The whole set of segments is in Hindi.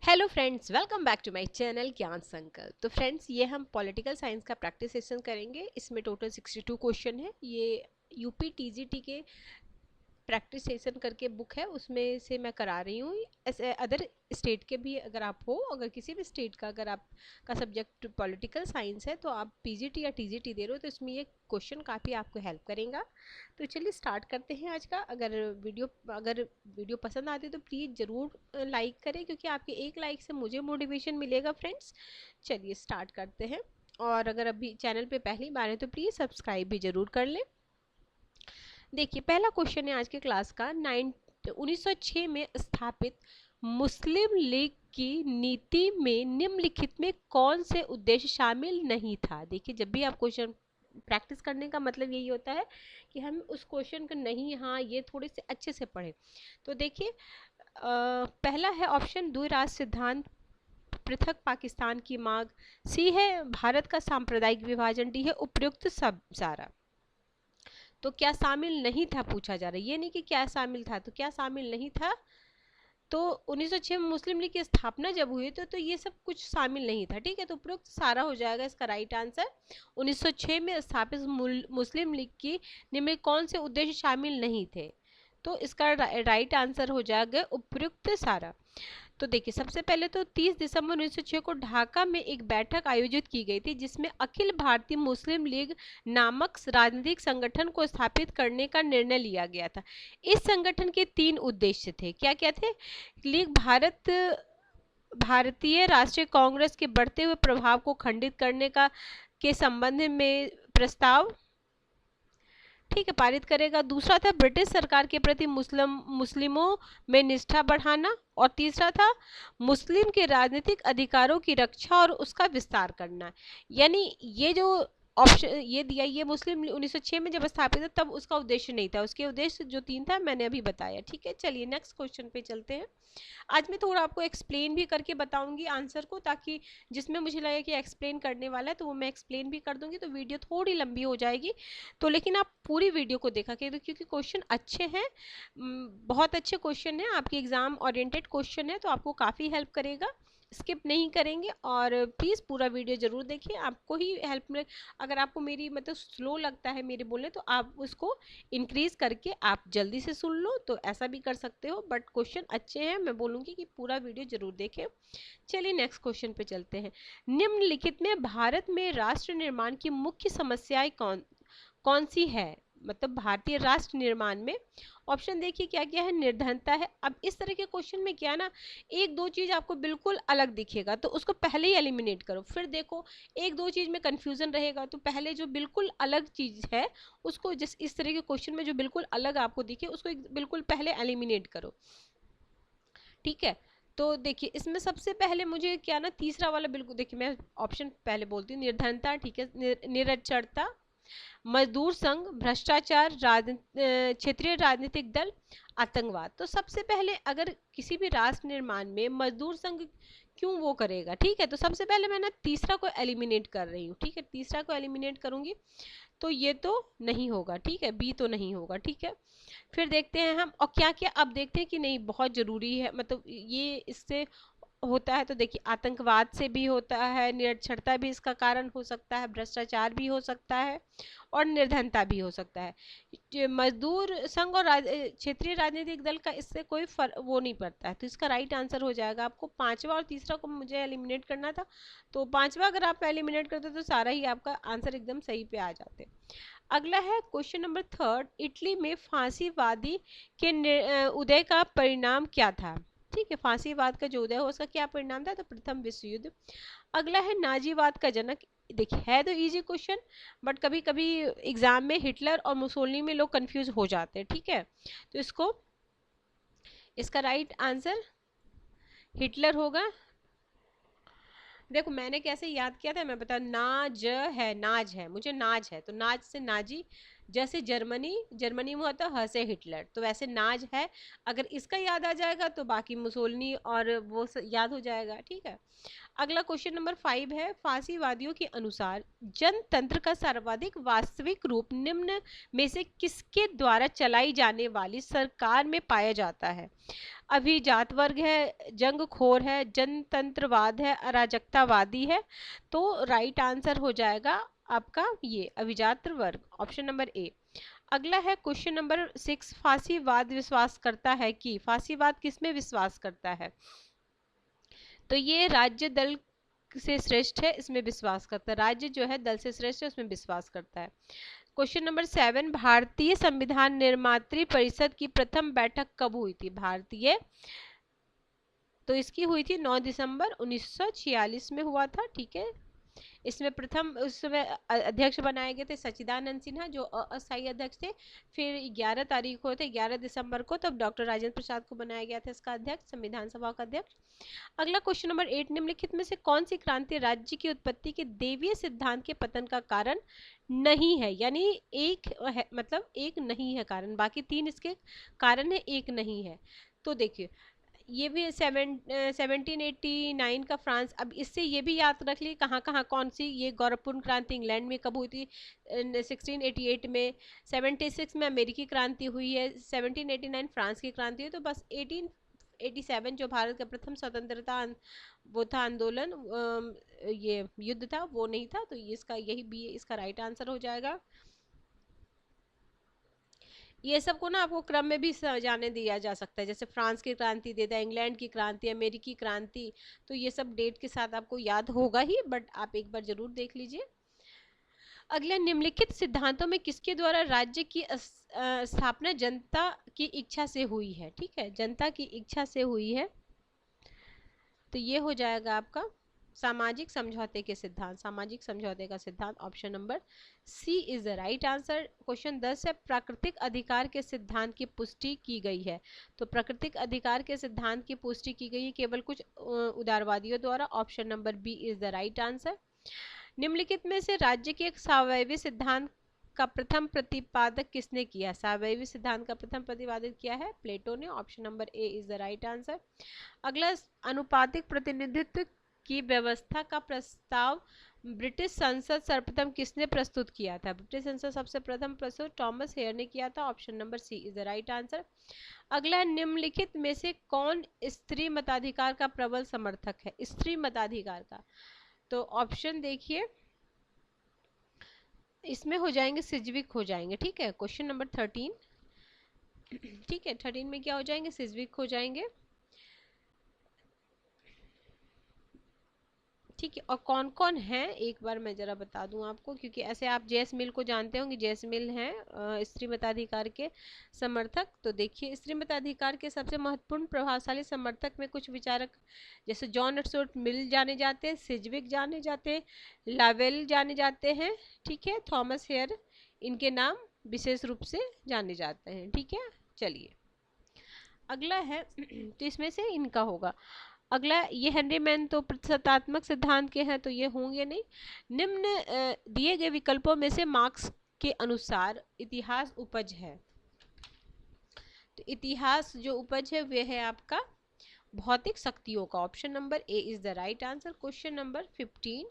Hello friends, welcome back to my channel Gyan Sankalp. तो फ्रेंड्स, ये हम पॉलिटिकल साइंस का प्रैक्टिस सेशन करेंगे। इसमें टोटल 62 क्वेश्चन है। ये यूपी टीजीटी के प्रैक्टिस सेशन करके बुक है, उसमें से मैं करा रही हूँ। ऐसे अदर स्टेट के भी अगर आप हो, अगर किसी भी स्टेट का अगर आपका सब्जेक्ट पॉलिटिकल साइंस है तो आप पीजीटी या टीजीटी दे रहे हो तो इसमें ये क्वेश्चन काफ़ी आपको हेल्प करेगा। तो चलिए स्टार्ट करते हैं आज का। अगर वीडियो पसंद आती है तो प्लीज़ ज़रूर लाइक करें, क्योंकि आपके एक लाइक से मुझे मोटिवेशन मिलेगा फ्रेंड्स। चलिए स्टार्ट करते हैं। और अगर अभी चैनल पे पहली बार है तो प्लीज़ सब्सक्राइब भी ज़रूर कर लें। देखिए, पहला क्वेश्चन है आज के क्लास का। 1906 में स्थापित मुस्लिम लीग की नीति में निम्नलिखित में कौन से उद्देश्य शामिल नहीं था। देखिए, जब भी आप क्वेश्चन प्रैक्टिस करने का मतलब यही होता है कि हम उस क्वेश्चन को नहीं, हाँ, ये थोड़े से अच्छे से पढ़ें। तो देखिए, पहला है ऑप्शन द्विराष्ट्र सिद्धांत, पृथक पाकिस्तान की मांग, सी है भारत का सांप्रदायिक विभाजन, डी है उपयुक्त सब सारा। तो क्या शामिल नहीं था पूछा जा रहा है, ये नहीं कि क्या शामिल था। तो क्या शामिल नहीं था, तो 1906 में मुस्लिम लीग की स्थापना जब हुई तो ये सब कुछ शामिल नहीं था। ठीक है, तो उपयुक्त सारा हो जाएगा इसका राइट आंसर। 1906 में स्थापित मुस्लिम लीग की निम्न कौन से उद्देश्य शामिल नहीं थे, तो इसका राइट आंसर हो जाएगा उपयुक्त सारा। तो देखिए, सबसे पहले तो 30 दिसंबर 1906 को ढाका में एक बैठक आयोजित की गई थी, जिसमें अखिल भारतीय मुस्लिम लीग नामक राजनीतिक संगठन को स्थापित करने का निर्णय लिया गया था। इस संगठन के 3 उद्देश्य थे। क्या क्या थे? लीग भारतीय राष्ट्रीय कांग्रेस के बढ़ते हुए प्रभाव को खंडित करने का के संबंध में प्रस्ताव, ठीक है, पारित करेगा। दूसरा था ब्रिटिश सरकार के प्रति मुस्लिमों में निष्ठा बढ़ाना। और तीसरा था मुस्लिम के राजनीतिक अधिकारों की रक्षा और उसका विस्तार करना। यानी ये जो ऑप्शन ये दिया, ये मुस्लिम 1906 में जब स्थापित था तब उसका उद्देश्य नहीं था। उसके उद्देश्य जो 3 था मैंने अभी बताया। ठीक है, चलिए नेक्स्ट क्वेश्चन पे चलते हैं। आज मैं थोड़ा आपको एक्सप्लेन भी करके बताऊंगी आंसर को, ताकि जिसमें मुझे लगे कि एक्सप्लेन करने वाला है तो वो मैं एक्सप्लेन भी कर दूंगी, तो वीडियो थोड़ी लंबी हो जाएगी। तो लेकिन आप पूरी वीडियो को देखा कीजिए, क्योंकि क्वेश्चन अच्छे हैं, बहुत अच्छे क्वेश्चन है, आपके एग्जाम ओरिएंटेड क्वेश्चन है, तो आपको काफ़ी हेल्प करेगा। स्किप नहीं करेंगे और प्लीज़ पूरा वीडियो ज़रूर देखिए, आपको ही हेल्प मिले। अगर आपको मेरी मतलब स्लो लगता है मेरे बोलने, तो आप उसको इंक्रीज करके आप जल्दी से सुन लो, तो ऐसा भी कर सकते हो। बट क्वेश्चन अच्छे हैं, मैं बोलूँगी कि पूरा वीडियो ज़रूर देखें। चलिए नेक्स्ट क्वेश्चन पे चलते हैं। निम्नलिखित में भारत में राष्ट्र निर्माण की मुख्य समस्याएं कौन कौन सी है, मतलब भारतीय राष्ट्र निर्माण में। ऑप्शन देखिए क्या क्या है। निर्धनता है। अब इस तरह के क्वेश्चन में क्या ना, एक दो चीज आपको बिल्कुल अलग दिखेगा तो उसको पहले ही एलिमिनेट करो। फिर देखो, एक दो चीज में कंफ्यूजन रहेगा तो पहले जो बिल्कुल अलग चीज है उसको, जिस इस तरह के क्वेश्चन में जो बिल्कुल अलग आपको दिखे उसको बिल्कुल पहले एलिमिनेट करो। ठीक है, तो देखिए इसमें सबसे पहले मुझे क्या ना, तीसरा वाला बिल्कुल देखिए, मैं ऑप्शन पहले बोलती हूँ। निर्धनता, ठीक है, निरक्षरता, मजदूर संघ, भ्रष्टाचार, क्षेत्रीय राजनीतिक दल, आतंकवाद। तो सबसे पहले अगर किसी भी राष्ट्र निर्माण में मजदूर संघ क्यों वो करेगा, ठीक है, तो सबसे पहले मैं ना तीसरा को एलिमिनेट कर रही हूँ। ठीक है, तीसरा को एलिमिनेट करूंगी तो ये तो नहीं होगा। ठीक है, बी तो नहीं होगा। ठीक है, फिर देखते हैं हम और क्या क्या, अब देखते हैं कि नहीं बहुत ज़रूरी है, मतलब ये इससे होता है। तो देखिए, आतंकवाद से भी होता है, निरक्षरता भी इसका कारण हो सकता है, भ्रष्टाचार भी हो सकता है और निर्धनता भी हो सकता है। मजदूर संघ और क्षेत्रीय राजनीतिक दल का इससे कोई वो नहीं पड़ता है, तो इसका राइट आंसर हो जाएगा। आपको पांचवा और तीसरा को मुझे एलिमिनेट करना था, तो पांचवा अगर आप एलिमिनेट करते तो सारा ही आपका आंसर एकदम सही पे आ जाते। अगला है क्वेश्चन नंबर 3। इटली में फांसीवादी के उदय का परिणाम क्या था। ठीक है, फांसीवाद का जो उदय हो उसका क्या परिणाम था, तो प्रथम विश्व युद्ध। अगला है नाजीवाद का जनक। देखिए, है तो इजी क्वेश्चन, बट कभी कभी एग्जाम में हिटलर और मुसोलिनी में लोग कंफ्यूज हो जाते हैं। ठीक है, तो इसका राइट आंसर हिटलर होगा। देखो मैंने कैसे याद किया था मैं बता, नाज है, नाज है, मुझे नाज है तो नाज से नाजी, जैसे जर्मनी, जर्मनी में होता है ह से हिटलर, तो वैसे नाज है, अगर इसका याद आ जाएगा तो बाकी मुसोलिनी और वो याद हो जाएगा। ठीक है, अगला क्वेश्चन नंबर 5 है, फांसीवादियों के अनुसार जनतंत्र का सर्वाधिक वास्तविक रूप निम्न में से किसके द्वारा चलाई जाने वाली सरकार में पाया जाता है? अभिजात वर्ग है, जंगखोर है, जनतंत्रवाद है, अराजकतावादी है। तो राइट आंसर हो जाएगा आपका ये अभिजात वर्ग, ऑप्शन नंबर ए। अगला है क्वेश्चन नंबर 6, फांसीवाद विश्वास करता है कि, फांसीवाद किसमें विश्वास करता है? तो ये राज्य दल से श्रेष्ठ है, इसमें विश्वास करता है, राज्य जो है दल से श्रेष्ठ है उसमें विश्वास करता है। क्वेश्चन नंबर 7, भारतीय संविधान निर्मात्री परिषद की प्रथम बैठक कब हुई थी? भारतीय, तो इसकी हुई थी 9 दिसंबर 1946 में हुआ था। ठीक है, इसमें प्रथम उस समय अध्यक्ष बनाए गए थे सच्चिदानंद सिन्हा, जो अस्थायी अध्यक्ष थे। फिर 11 तारीख को थे, 11 दिसंबर को, तब डॉक्टर राजेंद्र प्रसाद को बनाया गया था इसका अध्यक्ष, संविधान सभा का अध्यक्ष। अगला क्वेश्चन नंबर 8, निम्नलिखित में से कौन सी क्रांति राज्य की उत्पत्ति के देवीय सिद्धांत के पतन का कारण नहीं है? यानी एक है, मतलब एक नहीं है कारण, बाकी 3 इसके कारण है, एक नहीं है। तो देखिए ये भी 1789 का फ्रांस, अब इससे ये भी याद रख ली कहाँ कहाँ कौन सी, ये गौरवपूर्ण क्रांति इंग्लैंड में कब हुई थी? 1688 में। 76 में अमेरिकी क्रांति हुई है, 1789 फ्रांस की क्रांति हुई। तो बस 1887 जो भारत का प्रथम स्वतंत्रता वो था आंदोलन, ये युद्ध था, वो नहीं था। तो इसका यही भी इसका राइट आंसर हो जाएगा। ये सब को ना आपको क्रम में भी जाने दिया जा सकता है, जैसे फ्रांस की क्रांति देता है, इंग्लैंड की क्रांति, अमेरिकी क्रांति, तो ये सब डेट के साथ आपको याद होगा ही, बट आप एक बार जरूर देख लीजिए। अगले, निम्नलिखित सिद्धांतों में किसके द्वारा राज्य की स्थापना जनता की इच्छा से हुई है? ठीक है, जनता की इच्छा से हुई है, तो ये हो जाएगा आपका सामाजिक समझौते के सिद्धांत, सामाजिक समझौते का सिद्धांत, option number C is the right answer. Question 10 है, प्राकृतिक अधिकार के सिद्धांत की पुष्टि की गई है? तो प्राकृतिक अधिकार के सिद्धांत की पुष्टि की गई है केवल कुछ उदारवादियों द्वारा, option number B is the right answer. निम्नलिखित में से राज्य के एक सावयवी सिद्धांत का प्रथम प्रतिपादक किसने किया? सावयवी सिद्धांत का प्रथम प्रतिपादित किया है प्लेटो ने, option number A is the right answer. अगला, अनुपातिक प्रतिनिधित्व की व्यवस्था का प्रस्ताव ब्रिटिश संसद सर्वप्रथम किसने प्रस्तुत किया था? ब्रिटिश संसद सबसे प्रथम प्रस्तुत टॉमस हेयर ने किया था, option number C is the right answer. अगला, निम्नलिखित में से कौन स्त्री मताधिकार का प्रबल समर्थक है? स्त्री मताधिकार का, तो ऑप्शन देखिए इसमें हो जाएंगे सिजविक हो जाएंगे। ठीक है, क्वेश्चन नंबर 13, ठीक है 13 में क्या हो जाएंगे? सिजविक हो जाएंगे। ठीक है, और कौन कौन है एक बार मैं जरा बता दूं आपको, क्योंकि ऐसे आप जेस मिल को जानते होंगे, जेस मिल हैं स्त्री मताधिकार के समर्थक। तो देखिए स्त्री मताधिकार के सबसे महत्वपूर्ण प्रभावशाली समर्थक में कुछ विचारक जैसे जॉन स्टुअर्ट मिल जाने जाते हैं, सिजविक जाने जाते हैं, लावेल जाने जाते हैं, ठीक है, थॉमस हेयर, इनके नाम विशेष रूप से जाने जाते हैं। ठीक है, चलिए अगला है तो इसमें से इनका होगा। अगला, ये हेनरी मैन तो प्रतिशतात्मक सिद्धांत के हैं, तो ये होंगे नहीं। निम्न दिए गए विकल्पों में से मार्क्स के अनुसार इतिहास उपज है? तो इतिहास जो उपज है वह है आपका भौतिक शक्तियों का, option number A is the right answer. Question number 15,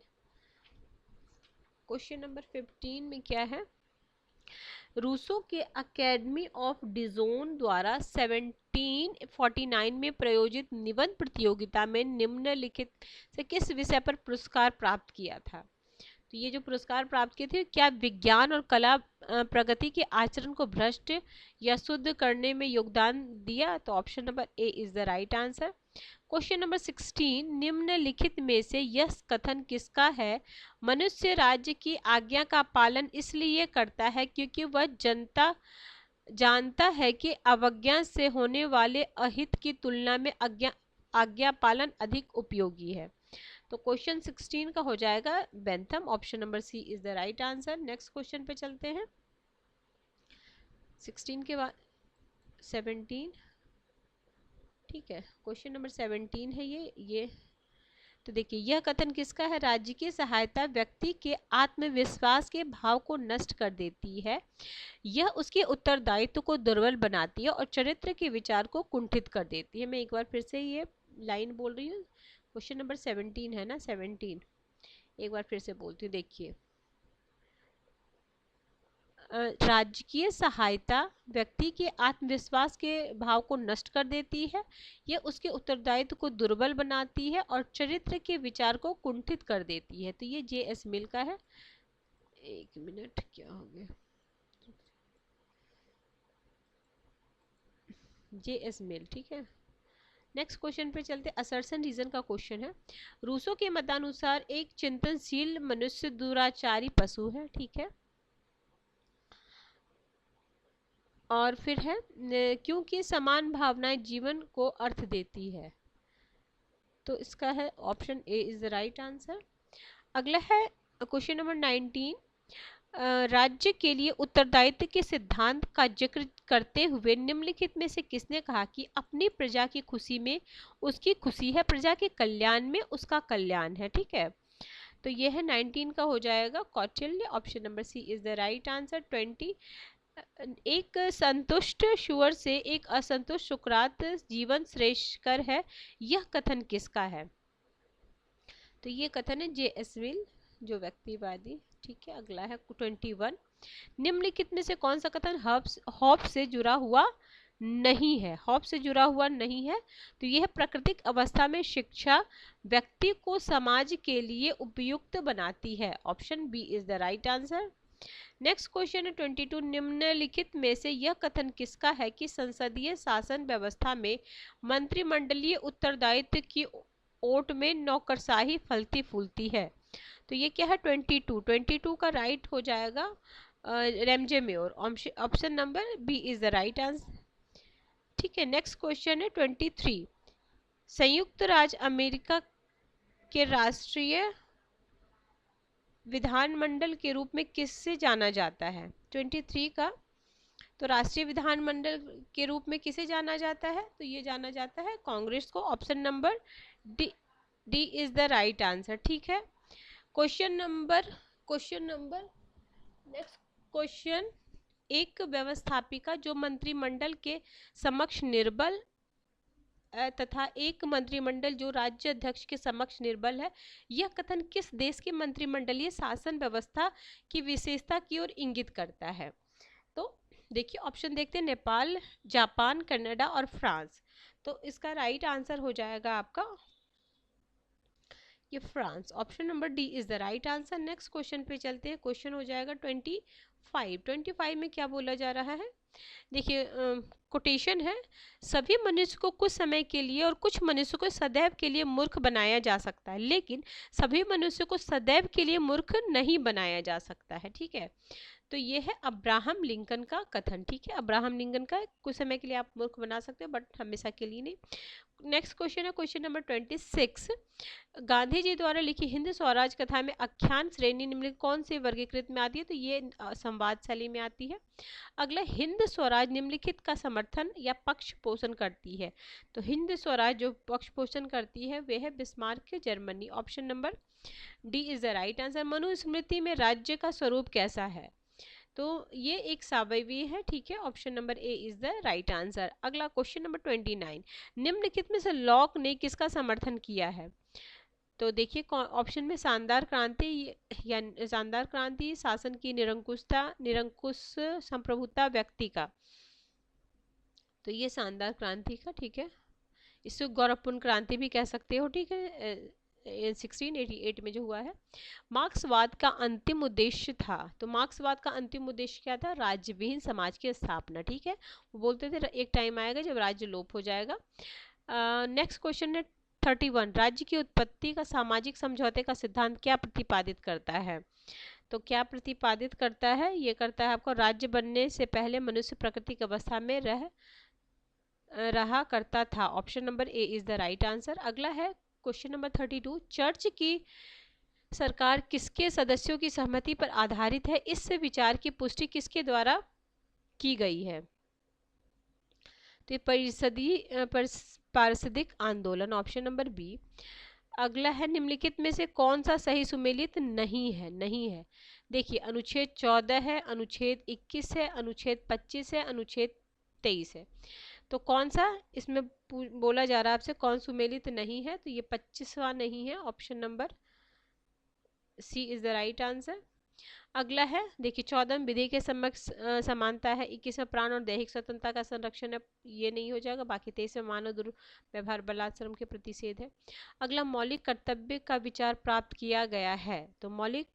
question number 15 में क्या है? रूसो के एकेडमी ऑफ डिजोन द्वारा 1749 में प्रायोजित निबंध प्रतियोगिता में निम्नलिखित से किस विषय पर पुरस्कार प्राप्त किया था? तो ये जो पुरस्कार प्राप्त किए थे, क्या विज्ञान और कला प्रगति के आचरण को भ्रष्ट या शुद्ध करने में योगदान दिया? तो option number A is the right answer. Question number 16, निम्नलिखित में से यह कथन किसका है? मनुष्य राज्य की आज्ञा का पालन इसलिए करता है क्योंकि वह जानता है कि अवज्ञा से होने वाले अहित की तुलना में आज्ञा पालन अधिक उपयोगी है। तो क्वेश्चन 16 का हो जाएगा Bentham, option number C is the right answer. Next question पे चलते हैं। 16 के बाद 17, ठीक है, क्वेश्चन नंबर 17 है ये तो देखिए यह कथन किसका है? राजकीय सहायता व्यक्ति के आत्मविश्वास के भाव को नष्ट कर देती है, यह उसके उत्तरदायित्व को दुर्बल बनाती है और चरित्र के विचार को कुंठित कर देती है। मैं एक बार फिर से ये लाइन बोल रही हूँ, क्वेश्चन नंबर 17 है ना, 17, एक बार फिर से बोलती हूँ। देखिए राजकीय सहायता व्यक्ति के आत्मविश्वास के भाव को नष्ट कर देती है, यह उसके उत्तरदायित्व को दुर्बल बनाती है और चरित्र के विचार को कुंठित कर देती है। तो ये J.S. मिल का है। एक मिनट, क्या हो गया? J.S. मिल, ठीक है। नेक्स्ट क्वेश्चन पे चलते। असर्शन रीजन का क्वेश्चन है। रूसो के मतानुसार एक चिंतनशील मनुष्य दुराचारी पशु है, ठीक है। और फिर है क्योंकि समान भावनाएं जीवन को अर्थ देती है। तो इसका है option A is the right answer. अगला है क्वेश्चन नंबर 19। राज्य के लिए उत्तरदायित्व के सिद्धांत का जिक्र करते हुए निम्नलिखित में से किसने कहा कि अपनी प्रजा की खुशी में उसकी खुशी है, प्रजा के कल्याण में उसका कल्याण है, ठीक है। तो ये है 19 का हो जाएगा Kautilya. Option number C is the right answer. 20। एक संतुष्ट शुअर से एक असंतुष्ट सुकरात जीवन श्रेष्ठकर है, यह कथन किसका है? तो ये कथन है J.S. मिल, जो व्यक्तिवादी, ठीक है। अगला है 21। निम्नलिखित में से कौन सा कथन हॉब्स से जुड़ा हुआ नहीं है? हॉब्स से जुड़ा हुआ नहीं है। तो यह प्राकृतिक अवस्था में शिक्षा व्यक्ति को समाज के लिए उपयुक्त बनाती है। Option B is the right answer. Next question है 22। निम्नलिखित में से यह कथन किसका है कि संसदीय शासन व्यवस्था में मंत्रिमंडलीय उत्तरदायित्व की ओट में नौकरशाही फलती फूलती है? तो ये क्या है? 22 का राइट हो जाएगा Ramsay Muir. Option number B is the right answer, ठीक है। नेक्स्ट क्वेश्चन है 23। संयुक्त राज्य अमेरिका के राष्ट्रीय विधानमंडल के रूप में किससे जाना जाता है? 23 का तो राष्ट्रीय विधानमंडल के रूप में किसे जाना जाता है? तो ये जाना जाता है कांग्रेस को। Option number D is the right answer, ठीक है। Question number next question. एक व्यवस्थापिका जो मंत्रिमंडल के समक्ष निर्बल तथा एक मंत्रिमंडल जो राज्य अध्यक्ष के समक्ष निर्बल है, यह कथन किस देश के मंत्रिमंडलीय शासन व्यवस्था की विशेषता की ओर इंगित करता है? तो देखिए ऑप्शन देखते हैं, नेपाल, जापान, कनाडा और फ्रांस। तो इसका राइट आंसर हो जाएगा आपका ये France. Option number D is the right answer. Next question पे चलते हैं। क्वेश्चन हो जाएगा 25 में क्या बोला जा रहा है? देखिए कोटेशन है। सभी मनुष्य को कुछ समय के लिए और कुछ मनुष्य को सदैव के लिए मूर्ख बनाया जा सकता है, लेकिन सभी मनुष्य को सदैव के लिए मूर्ख नहीं बनाया जा सकता है, ठीक है। तो ये है अब्राहम लिंकन का कथन, ठीक है। अब्राहम लिंकन का कुछ समय के लिए आप मूर्ख बना सकते हो, बट हमेशा के लिए नहीं। नेक्स्ट क्वेश्चन है क्वेश्चन नंबर 26। गांधी जी द्वारा लिखी हिंद स्वराज कथा में आख्यान श्रेणी निम्नलिखित कौन से वर्गीकृत में आती है? तो ये संवाद शैली में आती है। अगला, हिंद स्वराज निम्नलिखित का समर्थन या पक्ष पोषण करती है? तो हिंद स्वराज जो पक्ष पोषण करती है वह है Bismarck, Germany. Option number D is the right answer. Manusmriti में राज्य का स्वरूप कैसा है? तो ये एक सावयवी है, ठीक है। Option number A is the right answer. अगला क्वेश्चन नंबर 29। निम्नलिखित में से लॉक ने किसका समर्थन किया है? तो देखिए ऑप्शन में शानदार क्रांति या शानदार क्रांति, शासन की निरंकुशता, निरंकुश संप्रभुता व्यक्ति का। तो ये शानदार क्रांति का, ठीक है। इसको गौरवपूर्ण क्रांति भी कह सकते हो, ठीक है। 1688 में जो हुआ है। मार्क्सवाद का अंतिम उद्देश्य था? तो मार्क्सवाद का अंतिम उद्देश्य क्या था? राज्यविहीन समाज की स्थापना, ठीक है। वो बोलते थे एक टाइम आएगा जब राज्य लोप हो जाएगा। नेक्स्ट क्वेश्चन है 31। राज्य की उत्पत्ति का सामाजिक समझौते का सिद्धांत क्या प्रतिपादित करता है? तो क्या प्रतिपादित करता है? ये करता है आपको राज्य बनने से पहले मनुष्य प्राकृतिक अवस्था में रहा करता था। Option number A is the right answer. अगला है क्वेश्चन नंबर 32। चर्च की सरकार किसके सदस्यों की सहमति पर आधारित है? इस विचार की पुष्टि किसके द्वारा की गई है? तो पारसिदिक आंदोलन। Option number B. अगला है निम्नलिखित में से कौन सा सही सुमेलित नहीं है, नहीं है। देखिए अनुच्छेद 14 है, अनुच्छेद 21 है, अनुच्छेद 25 है, अनुच्छेद 23 है। तो कौन सा इसमें बोला जा रहा है आपसे कौन सुमेलित नहीं है, तो ये 25वां नहीं है, option number C is the right answer. अगला है देखिए 14 में विधि के समक्ष समानता है, 21 में प्राण और दैहिक स्वतंत्रता का संरक्षण है, ये नहीं हो जाएगा। बाकी 23 में मानव दुर्व्यवहार बलात्सर्म के प्रतिषेध है। अगला मौलिक कर्तव्य का विचार प्राप्त किया गया है, तो मौलिक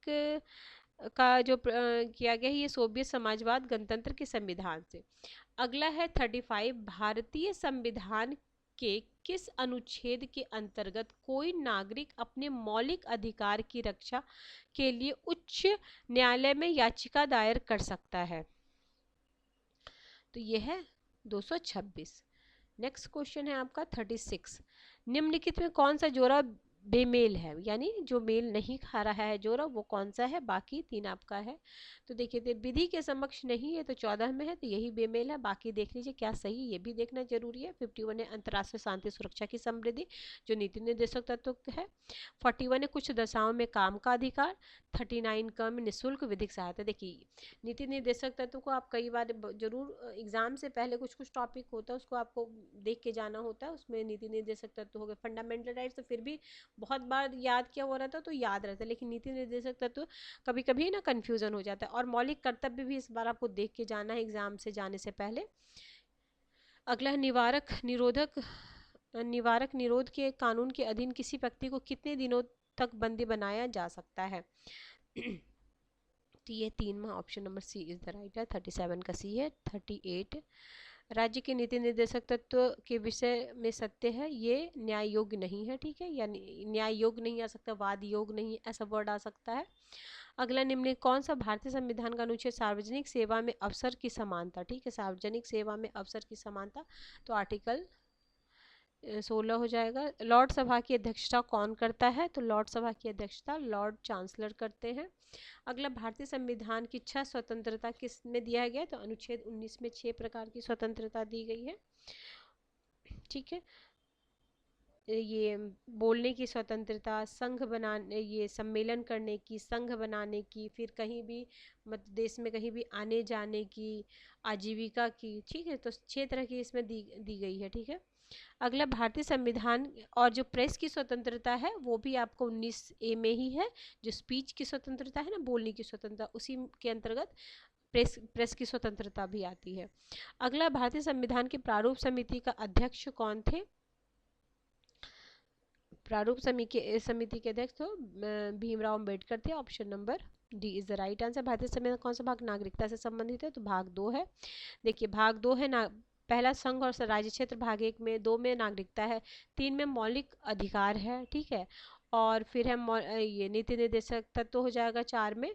का जो किया गया है ये सोवियत समाजवाद गणतंत्र के संविधान से। अगला है 35 भारतीय संविधान के किस अनुच्छेद के अंतर्गत कोई नागरिक अपने मौलिक अधिकार की रक्षा के लिए उच्च न्यायालय में याचिका दायर कर सकता है, तो यह है 226। नेक्स्ट क्वेश्चन है आपका 36, निम्नलिखित में कौन सा जोड़ा बेमेल है, यानी जो मेल नहीं खा रहा है जोड़ा वो कौन सा है, बाकी तीन आपका है। तो देखिए विधि के समक्ष नहीं है तो 14 में है, तो यही बेमेल है। बाकी देख लीजिए क्या सही, ये भी देखना जरूरी है। 51 है अंतर्राष्ट्रीय शांति सुरक्षा की समृद्धि, जो नीति निर्देशक तत्व है। 41 है कुछ दशाओं में काम का अधिकार। 39 का में निःशुल्क विधिक सहायता। देखिए नीति निर्देशक तत्व को आप कई बार जरूर एग्जाम से पहले कुछ कुछ टॉपिक होता है उसको आपको देख के जाना होता है, उसमें नीति निर्देशक तत्व हो गए। फंडामेंटल राइट्स तो फिर भी बहुत बार याद किया हो रहता है तो याद रहता है, लेकिन नीति निर्देशक तत्व कभी कभी ना कंफ्यूजन हो जाता है। और मौलिक कर्तव्य भी इस बार आपको देख के जाना है एग्जाम से जाने से पहले। अगला है निवारक निरोध के कानून के अधीन किसी व्यक्ति को कितने दिनों तक बंदी बनाया जा सकता है। तो ये 3वां option number C is the right है। 37 का सी है। 38 राज्य के नीति निर्देशक तत्व के विषय में सत्य है, ये न्याय योग्य नहीं है, ठीक है, यानी न्याय योग्य नहीं आ सकता, वाद योग्य नहीं ऐसा वर्ड आ सकता है। अगला निम्न कौन सा भारतीय संविधान का अनुच्छेद सार्वजनिक सेवा में अवसर की समानता, ठीक है, सार्वजनिक सेवा में अवसर की समानता, तो आर्टिकल 16 हो जाएगा। लॉर्ड सभा की अध्यक्षता कौन करता है, तो लॉर्ड सभा की अध्यक्षता लॉर्ड चांसलर करते हैं। अगला भारतीय संविधान की 6 स्वतंत्रता किस में दिया गया है, तो अनुच्छेद 19 में 6 प्रकार की स्वतंत्रता दी गई है, ठीक है। ये बोलने की स्वतंत्रता, संघ बनाने, ये सम्मेलन करने की, संघ बनाने की, फिर कहीं भी मतलब देश में कहीं भी आने जाने की, आजीविका की, ठीक है, तो 6 तरह की इसमें दी गई है, ठीक है। अगला भारतीय संविधान और जो प्रेस की स्वतंत्रता है वो भी आपको 19A में ही है, जो स्पीच की स्वतंत्रता है ना, बोलने की स्वतंत्रता, उसी के अंतर्गत प्रेस की स्वतंत्रता भी आती है। अगला भारतीय संविधान की प्रारूप समिति का अध्यक्ष कौन थे, प्रारूप समिति के अध्यक्ष तो भीमराव अंबेडकर थे, option number D is the right answer. भारतीय संविधान कौन सा भाग नागरिकता से संबंधित है, तो भाग 2 है। देखिए भाग 2 है ना, पहला संघ और राज्य क्षेत्र, भाग 1 में, 2 में नागरिकता है, 3 में मौलिक अधिकार है, ठीक है, और फिर है ये नीति निर्देशक तत्व हो जाएगा 4 में,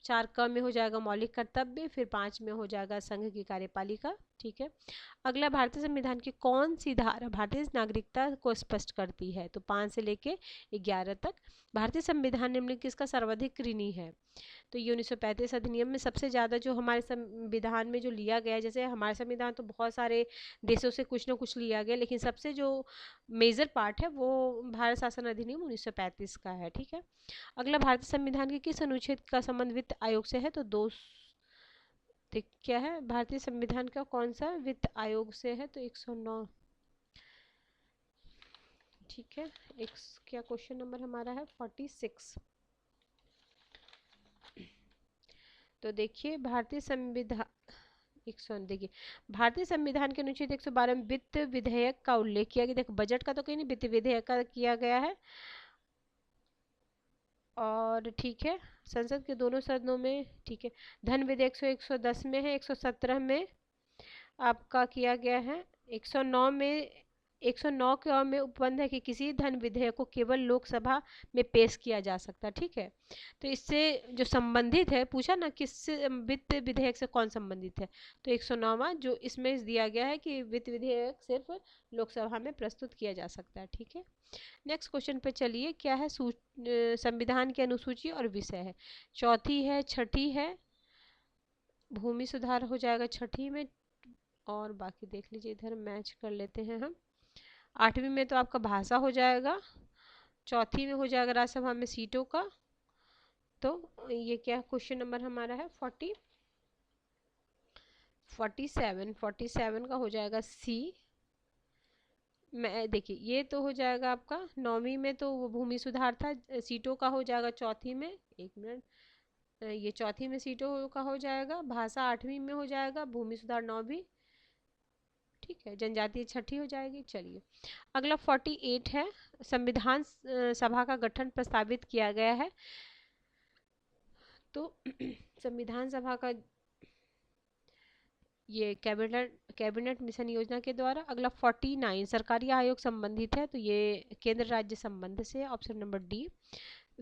4 क में हो जाएगा मौलिक कर्तव्य, फिर 5 में हो जाएगा संघ की कार्यपालिका, ठीक है। अगला भारतीय संविधान की कौन सी धारा भारतीय नागरिकता को स्पष्ट करती है, तो 5 से लेके 11 तक। भारतीय संविधान निम्नलिखित किसका सर्वाधिक ऋणी है, तो ये 1935 अधिनियम में सबसे ज़्यादा जो हमारे संविधान में जो लिया गया है, जैसे हमारे संविधान तो बहुत सारे देशों से कुछ ना कुछ लिया गया, लेकिन सबसे जो मेजर पार्ट है वो भारत शासन अधिनियम 1935 का है, ठीक है। अगला भारतीय संविधान के किस अनुच्छेद का संबंध वित्त आयोग से है, तो क्या है भारतीय संविधान का कौन सा वित्त आयोग से है, तो 109, ठीक है। क्या क्वेश्चन नंबर हमारा है 46। तो देखिए भारतीय संविधान देखिए भारतीय संविधान के अनुच्छेद 112 में वित्त विधेयक का उल्लेख किया गया। देखो बजट का तो कहीं नहीं, वित्त विधेयक का किया गया है, और ठीक है संसद के दोनों सदनों में, ठीक है। धन विधेयक 110 में है, 117 में आपका किया गया है, 109 में 109 के में उपबंध है कि किसी धन विधेयक को केवल लोकसभा में पेश किया जा सकता, ठीक है। तो इससे जो संबंधित है, पूछा ना किस वित्त विधेयक से कौन संबंधित है, तो 109वां जो इसमें दिया गया है कि वित्त विधेयक सिर्फ लोकसभा में प्रस्तुत किया जा सकता है, ठीक है। नेक्स्ट क्वेश्चन पे चलिए, क्या है संविधान की अनुसूची और विषय है, चौथी है, छठी है, भूमि सुधार हो जाएगा छठी में, और बाकी देख लीजिए इधर मैच कर लेते हैं हम। 8वीं में तो आपका भाषा हो जाएगा, चौथी में हो जाएगा राज्यसभा में सीटों का, तो ये क्या क्वेश्चन नंबर हमारा है 47 का हो जाएगा सी। मैं देखिए ये तो हो जाएगा आपका 9वीं में, तो वो भूमि सुधार था, सीटों का हो जाएगा चौथी में, एक मिनट, ये चौथी में सीटों का हो जाएगा, भाषा 8वीं में हो जाएगा, भूमि सुधार 9वीं, ठीक है, जनजातीय छठी हो जाएगी। चलिए अगला 48 है, संविधान सभा का गठन प्रस्तावित किया गया है, तो संविधान सभा का ये कैबिनेट मिशन योजना के द्वारा। अगला 49 सरकारी आयोग संबंधित है, तो ये केंद्र राज्य संबंध से, ऑप्शन नंबर डी।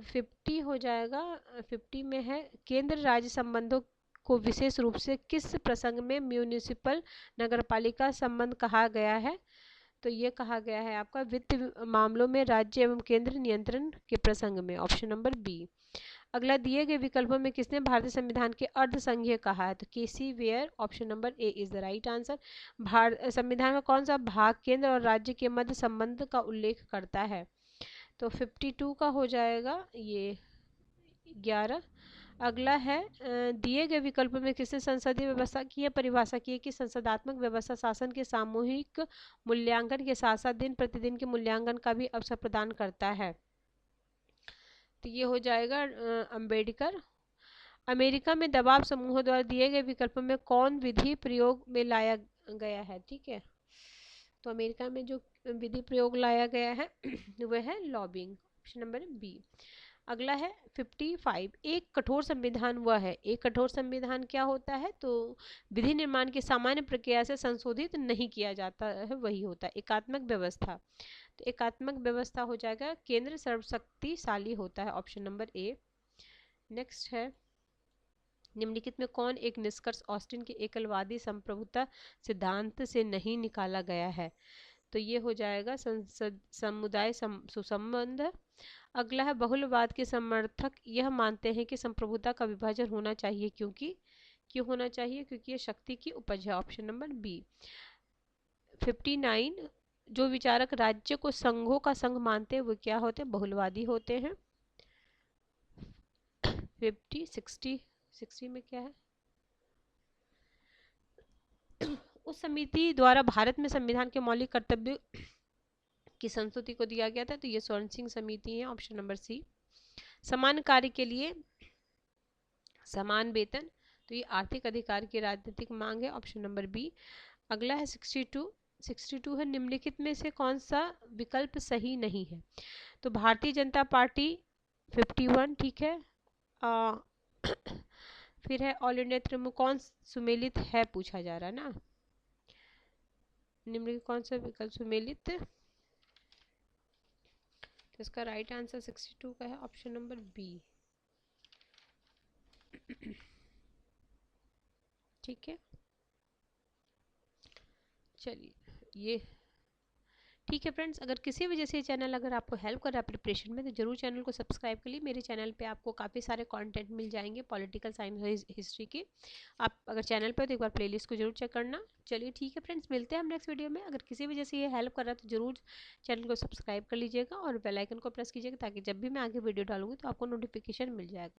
50 हो जाएगा, 50 में है केंद्र राज्य संबंधों को विशेष रूप से किस प्रसंग में म्यूनिसिपल नगरपालिका संबंध कहा गया है, तो ये कहा गया है आपका वित्त मामलों में राज्य एवं केंद्र नियंत्रण के प्रसंग में, ऑप्शन नंबर बी। अगला दिए गए विकल्पों में किसने भारतीय संविधान के अर्ध संघीय कहा है, तो K C Wheare, option number A is the right answer. संविधान का कौन सा भाग केंद्र और राज्य के मध्य संबंध का उल्लेख करता है, तो 52 का हो जाएगा ये 11। अगला है दिए गए विकल्पों में किसने संसदीय व्यवस्था की है परिभाषा की है कि संसदात्मक व्यवस्था शासन के सामूहिक मूल्यांकन के साथ साथ दिन प्रतिदिन के मूल्यांकन का भी अवसर प्रदान करता है, तो ये हो जाएगा अंबेडकर। अमेरिका में दबाव समूहों द्वारा दिए गए विकल्पों में कौन विधि प्रयोग में लाया गया है, ठीक है, तो अमेरिका में जो विधि प्रयोग लाया गया है वह है लॉबिंग, ऑप्शन नंबर बी। अगला है 55 एक कठोर संविधान वह है, एक कठोर संविधान क्या होता है, तो विधि निर्माण की सामान्य प्रक्रिया से संशोधित नहीं किया जाता है, वही होता है एकात्मक व्यवस्था, तो एकात्मक व्यवस्था हो जाएगा केंद्र सर्वशक्तिशाली होता है, ऑप्शन नंबर ए। नेक्स्ट है निम्नलिखित में कौन एक निष्कर्ष ऑस्टिन के एकलवादी संप्रभुता सिद्धांत से नहीं निकाला गया है, तो ये हो जाएगा संसद समुदाय सुसंबंध। अगला है बहुलवाद के समर्थक यह मानते हैं कि संप्रभुता का विभाजन होना चाहिए क्यों होना चाहिए, क्योंकि ये शक्ति की उपज है, ऑप्शन नंबर बी। 59 जो विचारक राज्य को संघों का संघ मानते हैं वो क्या होते हैं, बहुलवादी होते हैं। 60 में क्या है, उस समिति द्वारा भारत में संविधान के मौलिक कर्तव्य की संस्तुति को दिया गया था, तो ये स्वर्ण सिंह समिति है, ऑप्शन नंबर सी। समान कार्य के लिए समान वेतन, तो ये आर्थिक अधिकार की राजनीतिक मांग है, ऑप्शन नंबर बी। अगला है 62 है निम्नलिखित में से कौन सा विकल्प सही नहीं है, तो भारतीय जनता पार्टी 51, ठीक है, फिर है ऑल इंडिया तृणमूल कौन सुमेलित है पूछा जा रहा है ना, निम्नलिखित कौन सा विकल्प सुमेलित, तो इसका राइट आंसर 62 का है, ऑप्शन नंबर बी। ठीक है, चलिए ये ठीक है फ्रेंड्स, अगर किसी वजह से ये चैनल अगर आपको हेल्प कर रहा है प्रिपरेशन में तो जरूर चैनल को सब्सक्राइब कर लीजिए। मेरे चैनल पे आपको काफ़ी सारे कंटेंट मिल जाएंगे पॉलिटिकल साइंस हिस्ट्री के, आप अगर चैनल पे तो एक बार प्लेलिस्ट को जरूर चेक करना। चलिए ठीक है फ्रेंड्स, मिलते हैं हम नेक्स्ट वीडियो में। अगर किसी वजह से ये हेल्प कर रहा है तो जरूर चैनल को सब्सक्राइब कर लीजिएगा और बेल आइकन को प्रेस कीजिएगा ताकि जब भी मैं आगे वीडियो डालूंगी तो आपको नोटिफिकेशन मिल जाएगा।